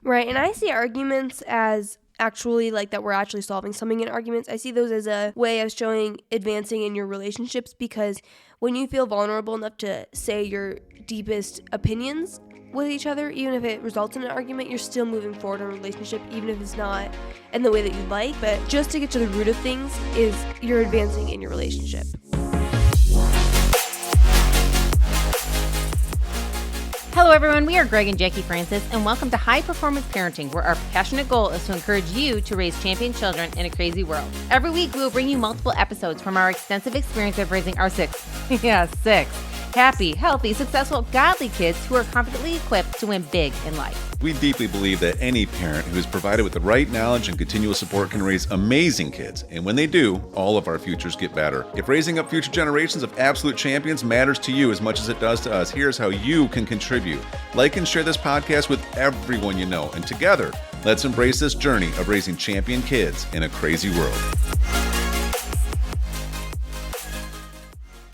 Right, and I see arguments as actually like that we're actually solving something in arguments. I see those as a way of showing advancing in your relationships, because when you feel vulnerable enough to say your deepest opinions with each other, even if it results in an argument, you're still moving forward in a relationship, even if it's not in the way that you like. But just to get to the root of things is you're advancing in your relationship. Hello everyone, we are Greg and Jacquie Francis, and welcome to High Performance Parenting, where our passionate goal is to encourage you to raise champion children in a crazy world. Every week we will bring you multiple episodes from our extensive experience of raising our six happy, healthy, successful, godly kids who are confidently equipped to win big in life. We deeply believe that any parent who is provided with the right knowledge and continual support can raise amazing kids. And when they do, all of our futures get better. If raising up future generations of absolute champions matters to you as much as it does to us, here's how you can contribute. Like and share this podcast with everyone you know. And together, let's embrace this journey of raising champion kids in a crazy world.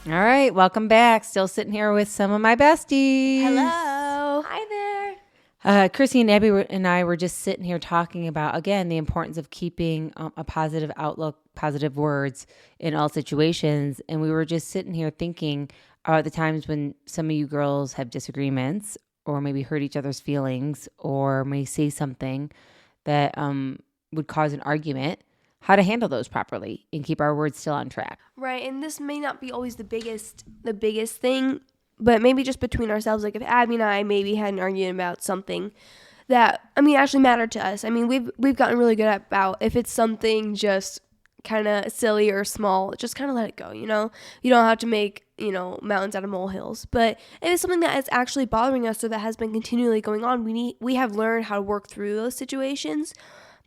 All right, welcome back. Still sitting here with some of my besties. Hello. Hi there. Chrissy and Abby and I were just sitting here talking about, again, the importance of keeping a positive outlook, positive words in all situations. And we were just sitting here thinking about the times when some of you girls have disagreements or maybe hurt each other's feelings or may say something that would cause an argument, how to handle those properly and keep our words still on track. Right, and this may not be always the biggest thing, but maybe just between ourselves, like if Abby and I maybe had an argument about something that, actually mattered to us. We've gotten really good about, if it's something just kind of silly or small, just kind of let it go, You don't have to make, mountains out of molehills. But if it's something that is actually bothering us or that has been continually going on, we have learned how to work through those situations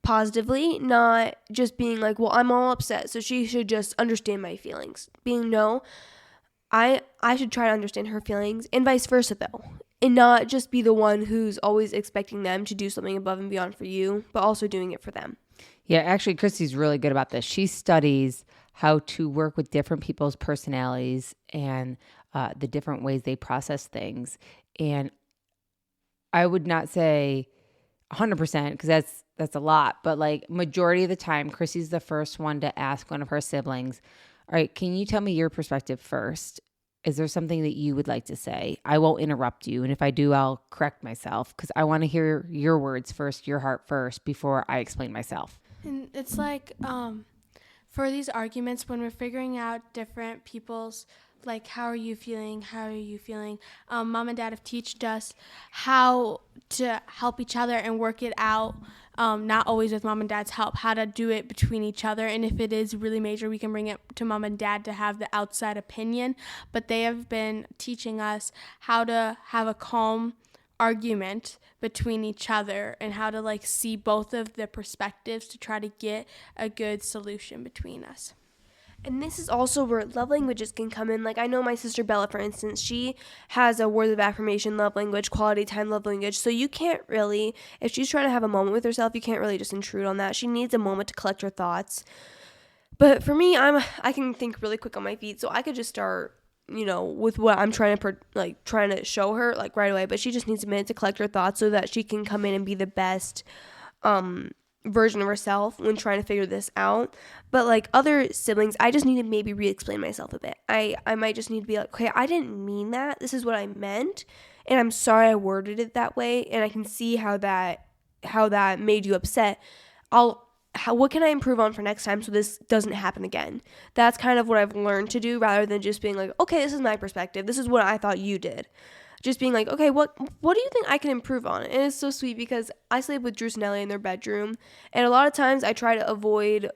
positively, not just being like, well, I'm all upset, so she should just understand my feelings. Being, no, I should try to understand her feelings, and vice versa though, and not just be the one who's always expecting them to do something above and beyond for you, but also doing it for them. Yeah, actually, Christy's really good about this. She studies how to work with different people's personalities and the different ways they process things. And I would not say 100% because that's a lot, but like majority of the time, Chrissy's the first one to ask one of her siblings, all right, can you tell me your perspective first? Is there something that you would like to say? I won't interrupt you. And if I do, I'll correct myself because I want to hear your words first, your heart first, before I explain myself. And it's like for these arguments, when we're figuring out different people's, like, how are you feeling? Mom and dad have taught us how to help each other and work it out, not always with mom and dad's help, how to do it between each other. And if it is really major, we can bring it to mom and dad to have the outside opinion. But they have been teaching us how to have a calm argument between each other and how to see both of the perspectives to try to get a good solution between us. And this is also where love languages can come in. Like, I know my sister Bella, for instance, she has a words of affirmation love language, quality time love language. So you can't really, if she's trying to have a moment with herself, you can't really just intrude on that. She needs a moment to collect her thoughts. But for me, I can think really quick on my feet. So I could just start, with what I'm trying to show her right away. But she just needs a minute to collect her thoughts so that she can come in and be the best version of herself when trying to figure this out. But other siblings, I just need to maybe re-explain myself a bit. I might just need to be like, okay, I didn't mean that. This is what I meant, and I'm sorry I worded it that way, and I can see how that made you upset. What can I improve on for next time so this doesn't happen again? That's kind of what I've learned to do, rather than just being like, okay, this is my perspective. This is what I thought you did. Just being like, okay, what do you think I can improve on? And it's so sweet because I sleep with Drew and Ellie in their bedroom, and a lot of times I try to avoid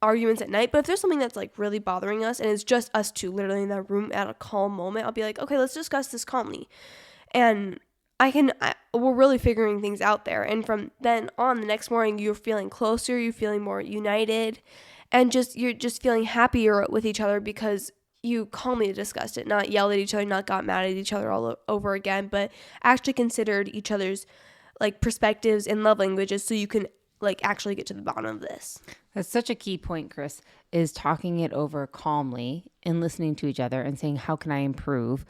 arguments at night. But if there's something that's really bothering us and it's just us two literally in that room at a calm moment, I'll be like, okay, let's discuss this calmly. And we're really figuring things out there. And from then on, the next morning, you're feeling closer, you're feeling more united, and you're just feeling happier with each other because you calmly discussed it, not yelled at each other, not got mad at each other all over again, but actually considered each other's perspectives and love languages so you can actually get to the bottom of this. That's such a key point, Chris, is talking it over calmly and listening to each other and saying, how can I improve?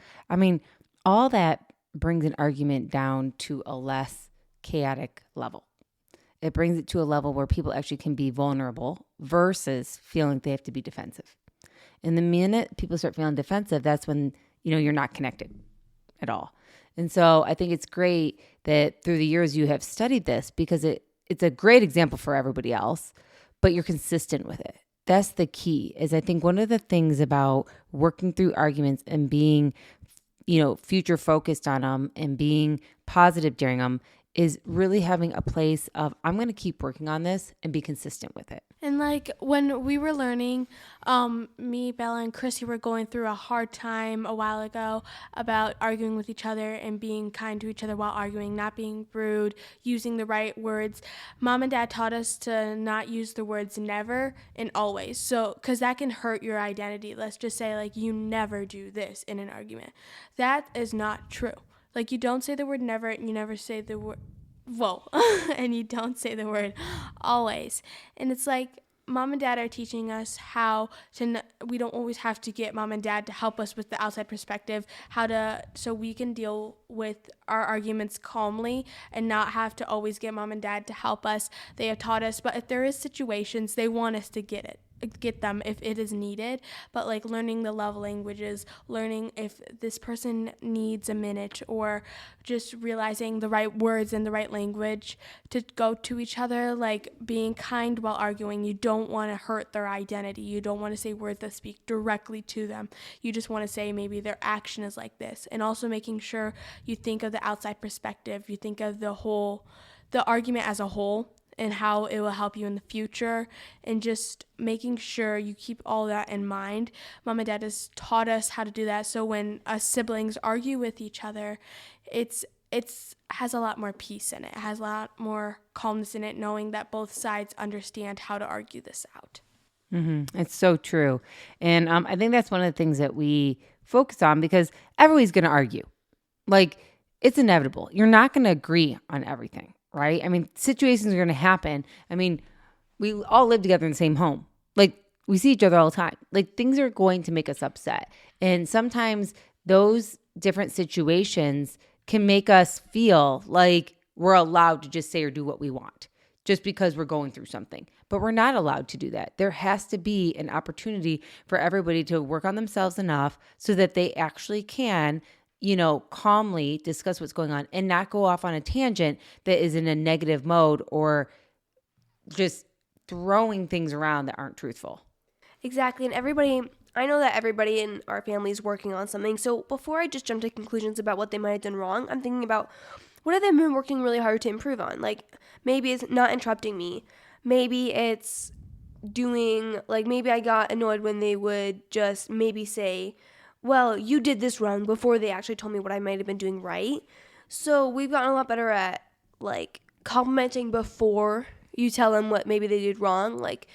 All that brings an argument down to a less chaotic level. It brings it to a level where people actually can be vulnerable versus feeling like they have to be defensive. And the minute people start feeling defensive, that's when, you're not connected at all. And so I think it's great that through the years you have studied this, because it's a great example for everybody else, but you're consistent with it. That's the key. Is I think one of the things about working through arguments and being, future focused on them and being positive during them is really having a place of, I'm going to keep working on this and be consistent with it. And like when we were learning, me, Bella, and Chrissy were going through a hard time a while ago about arguing with each other and being kind to each other while arguing, not being rude, using the right words. Mom and Dad taught us to not use the words never and always. So, because that can hurt your identity. Let's just say like you never do this in an argument. That is not true. Like you don't say the word never and you never say the word and you don't say the word always. And it's like Mom and Dad are teaching us how to, we don't always have to get Mom and Dad to help us with the outside perspective, so we can deal with our arguments calmly and not have to always get Mom and Dad to help us. They have taught us, but if there is situations, they want us to get them if it is needed. But like learning the love languages, learning if this person needs a minute, or just realizing the right words and the right language to go to each other, like being kind while arguing. You don't want to hurt their identity. You don't want to say words that speak directly to them. You just want to say maybe their action is like this. And also making sure you think of the outside perspective. You think of the argument as a whole, and how it will help you in the future, and just making sure you keep all that in mind. Mom and Dad has taught us how to do that, so when us siblings argue with each other, it's has a lot more peace in it. It has a lot more calmness in it, knowing that both sides understand how to argue this out. Mm-hmm. It's so true. And I think that's one of the things that we focus on, because everybody's going to argue. Like, it's inevitable. You're not going to agree on everything. Right? I mean, situations are going to happen. I mean, we all live together in the same home. Like, we see each other all the time. Like, things are going to make us upset. And sometimes those different situations can make us feel like we're allowed to just say or do what we want just because we're going through something. But we're not allowed to do that. There has to be an opportunity for everybody to work on themselves enough so that they actually can calmly discuss what's going on and not go off on a tangent that is in a negative mode or just throwing things around that aren't truthful. Exactly. And I know that everybody in our family is working on something. So before I just jump to conclusions about what they might have done wrong, I'm thinking about what have they been working really hard to improve on? Like, maybe it's not interrupting me. Maybe it's maybe I got annoyed when they would just maybe say, well, you did this wrong, before they actually told me what I might have been doing right. So we've gotten a lot better at complimenting before you tell them what maybe they did wrong. Like,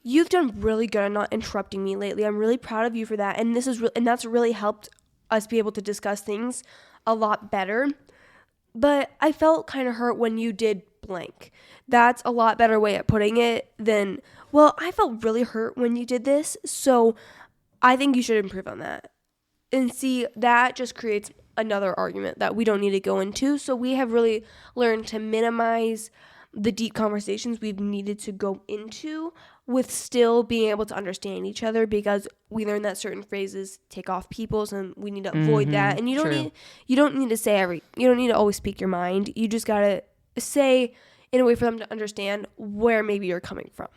you've done really good at not interrupting me lately. I'm really proud of you for that. And that's really helped us be able to discuss things a lot better. But I felt kind of hurt when you did blank. That's a lot better way of putting it than, well, I felt really hurt when you did this, so I think you should improve on that. And see, that just creates another argument that we don't need to go into. So we have really learned to minimize the deep conversations we've needed to go into with still being able to understand each other, because we learned that certain phrases take off people's and we need to avoid that. And you don't need to always speak your mind. You just got to say in a way for them to understand where maybe you're coming from.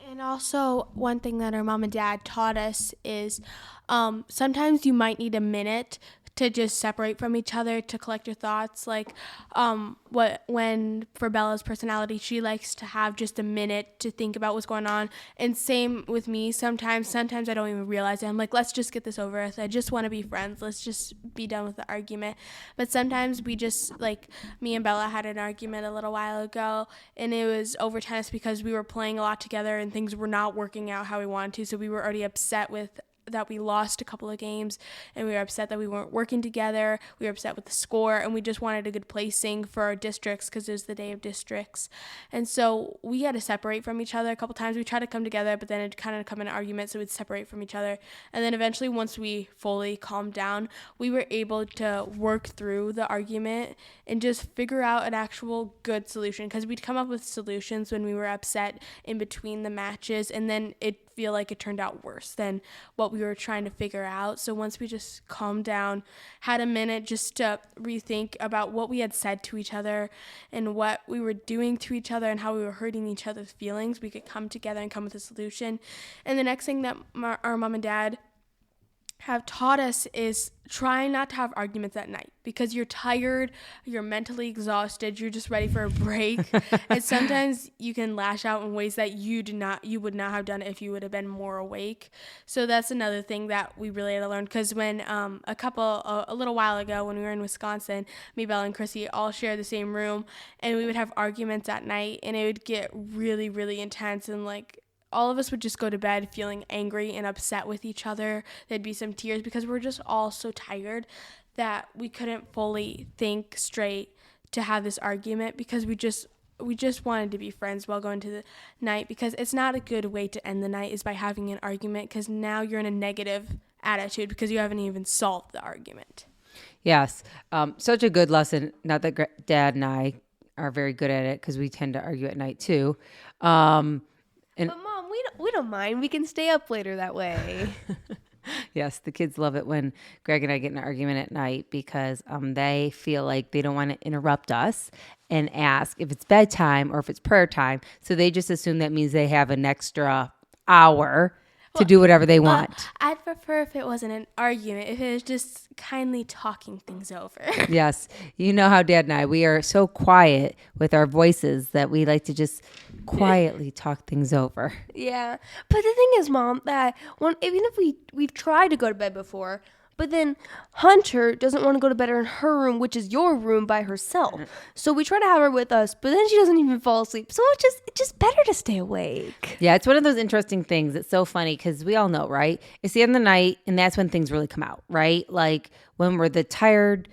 And also, one thing that our mom and dad taught us is sometimes you might need a minute to just separate from each other to collect your thoughts. Like when for Bella's personality, she likes to have just a minute to think about what's going on. And same with me. Sometimes I don't even realize it. I'm like, let's just get this over with. I just want to be friends. Let's just be done with the argument. But sometimes we just, like, me and Bella had an argument a little while ago, and it was over tennis because we were playing a lot together and things were not working out how we wanted to. So we were already upset with that we lost a couple of games, and we were upset that we weren't working together. We were upset with the score, and we just wanted a good placing for our districts because it was the day of districts. And so we had to separate from each other a couple times. We tried to come together, but then it kind of come in an argument, so we'd separate from each other. And then eventually, once we fully calmed down, we were able to work through the argument and just figure out an actual good solution, because we'd come up with solutions when we were upset in between the matches, and then it feel like it turned out worse than what we were trying to figure out. So once we just calmed down, had a minute just to rethink about what we had said to each other and what we were doing to each other and how we were hurting each other's feelings, we could come together and come with a solution. And the next thing that our mom and dad have taught us is try not to have arguments at night, because you're tired, you're mentally exhausted, you're just ready for a break. And sometimes you can lash out in ways that you would not have done if you would have been more awake. So that's another thing that we really had to learn, because when a little while ago when we were in Wisconsin, me, Bella, and Chrissy all shared the same room, and we would have arguments at night, and it would get really, really intense, and like all of us would just go to bed feeling angry and upset with each other. There'd be some tears because we're just all so tired that we couldn't fully think straight to have this argument, because we just wanted to be friends while going to the night, because it's not a good way to end the night is by having an argument, because now you're in a negative attitude because you haven't even solved the argument. Yes. Such a good lesson. Not that Dad and I are very good at it, because we tend to argue at night too. But Mom, we don't mind. We can stay up later that way. Yes, the kids love it when Greg and I get in an argument at night, because they feel like they don't want to interrupt us and ask if it's bedtime or if it's prayer time. So they just assume that means they have an extra hour to do whatever they want. I'd prefer if it wasn't an argument, if it was just kindly talking things over. Yes. You know how Dad and I, we are so quiet with our voices that we like to just quietly talk things over. Yeah. But the thing is, Mom, that even if we've tried to go to bed before, but then Hunter doesn't want to go to bed in her room, which is your room, by herself. So we try to have her with us, but then she doesn't even fall asleep. So it's just better to stay awake. Yeah, it's one of those interesting things. It's so funny because we all know, right? It's the end of the night, and that's when things really come out, right? Like when we're the tiredest,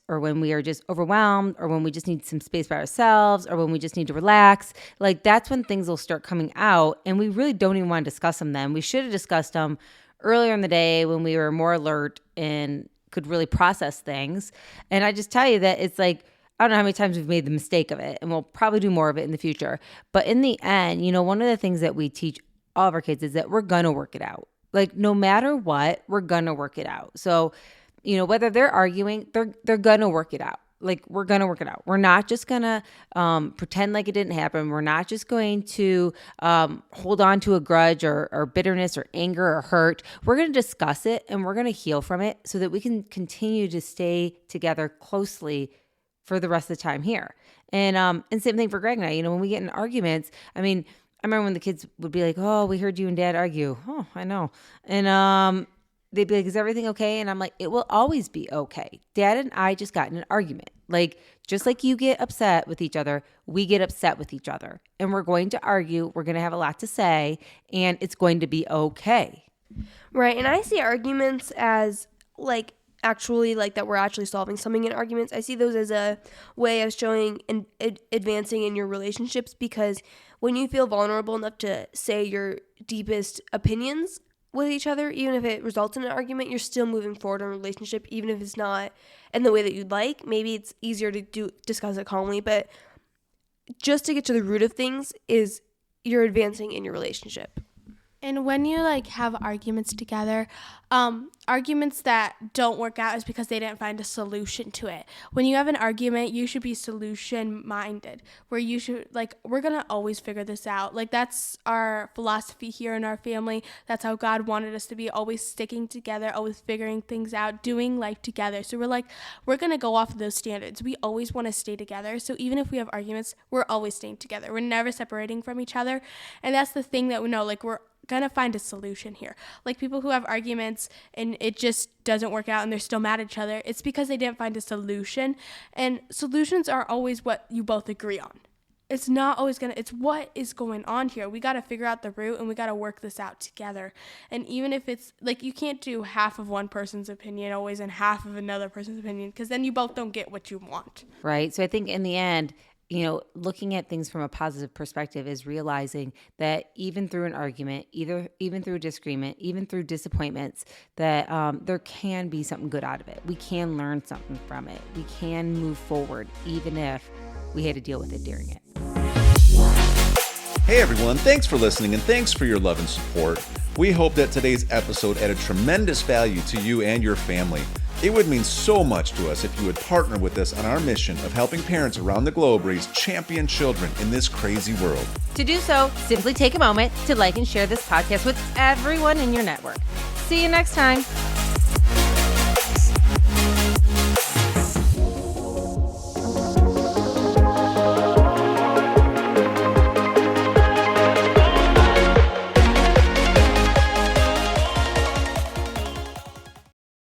or when we are just overwhelmed, or when we just need some space by ourselves, or when we just need to relax. Like that's when things will start coming out, and we really don't even want to discuss them then. We should have discussed them earlier in the day when we were more alert and could really process things. And I just tell you that it's like, I don't know how many times we've made the mistake of it, and we'll probably do more of it in the future. But in the end, one of the things that we teach all of our kids is that we're going to work it out. Like no matter what, we're going to work it out. So, whether they're arguing, they're going to work it out. Like we're going to work it out. We're not just going to pretend like it didn't happen. We're not just going to hold on to a grudge or bitterness or anger or hurt. We're going to discuss it, and we're going to heal from it so that we can continue to stay together closely for the rest of the time here. And same thing for Greg and I. When we get in arguments, I remember when the kids would be like, "Oh, we heard you and Dad argue." Oh, I know. And they'd be like, "Is everything okay?" And I'm like, "It will always be okay. Dad and I just got in an argument. Like, just like you get upset with each other, we get upset with each other. And we're going to argue. We're going to have a lot to say. And it's going to be okay." Right. And I see arguments as actually that we're actually solving something in arguments. I see those as a way of showing and advancing in your relationships, because when you feel vulnerable enough to say your deepest opinions with each other, even if it results in an argument, you're still moving forward in a relationship, even if it's not in the way that you'd like. Maybe it's easier to discuss it calmly, but just to get to the root of things is you're advancing in your relationship. And when you have arguments together, arguments that don't work out is because they didn't find a solution to it. When you have an argument, you should be solution minded, where you should we're going to always figure this out. That's our philosophy here in our family. That's how God wanted us to be, always sticking together, always figuring things out, doing life together. So we're going to go off of those standards. We always want to stay together. So even if we have arguments, we're always staying together. We're never separating from each other. And that's the thing that we know, we're gonna find a solution here. People who have arguments and it just doesn't work out and they're still mad at each other, it's because they didn't find a solution. And solutions are always what you both agree on. it's not always it's what is going on here. We got to figure out the root, and we got to work this out together. And even if it's like, you can't do half of one person's opinion always and half of another person's opinion, because then you both don't get what you want. Right. So I think in the end, looking at things from a positive perspective is realizing that even through an argument, even through a disagreement, even through disappointments, that there can be something good out of it. We can learn something from it. We can move forward, even if we had to deal with it during it. Hey everyone, thanks for listening and thanks for your love and support. We hope that today's episode added tremendous value to you and your family. It would mean so much to us if you would partner with us on our mission of helping parents around the globe raise champion children in this crazy world. To do so, simply take a moment to like and share this podcast with everyone in your network. See you next time.